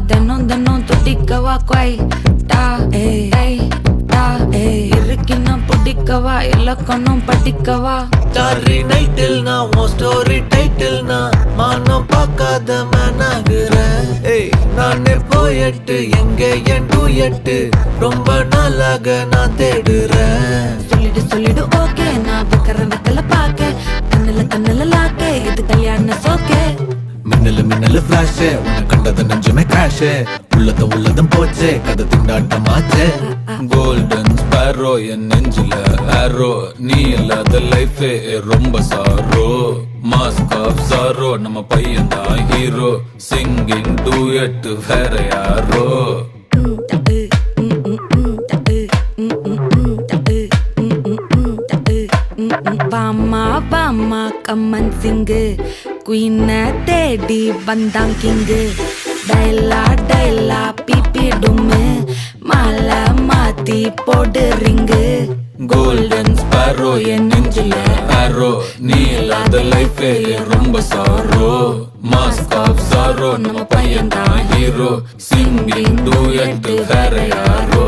தினம் தினம் துடிக்கவா குவை டா ஏய் டா இருக்குன்னா பிடிக்கவா இலக்கணம் படிக்கவா ஸ்டாரி நைட்டில் நான் உன் ஸ்டோரி டைட்டில் நான் மானம் பார்க்காத மேனாகிறேன். நானே போயட்டு எங்க என் டூயட்டு ரொம்ப நாளாக நான் தேடுறேன். சொல்லிடு ஓகே நான் வைக்கல பாக்க கண்ணுல லாக்க இது கல்யாண சோக்கே. மின்னலு ஃபிளாஷ் உன்னை கண்டது நெஞ்சுமே கிராஷ் உள்ளதும் போச்சே கதை திண்டாட்டமாச்சே. கோல்டன் ஸ்பேரோ என் நெஞ்சில ஆரோ நீ இல்லாத லைஃபே ரொம்ப சாரோ. மாஸ்க் ஆஃப் சாரோ நம்ம பையன் தான் ஹீரோ சிங்கிங் டூயட் வேற யாரோ. வாமா கம்மன் சிங்கு குயின தேடி வந்தான் கிங்கு. டைலா பிபி டும்மு மாலை மாத்தி போடு ரிங்கு. கோல்டன் ஸ்பேரோ என் நெஞ்சில ஆரோ நீ இல்லாத லைஃபே ரொம்ப சாரோ. மாஸ்க் ஆஃப் சாரோ நம்ம பையன் தான் ஹீரோ சிங்கிங் டூயட் வேற யாரோ.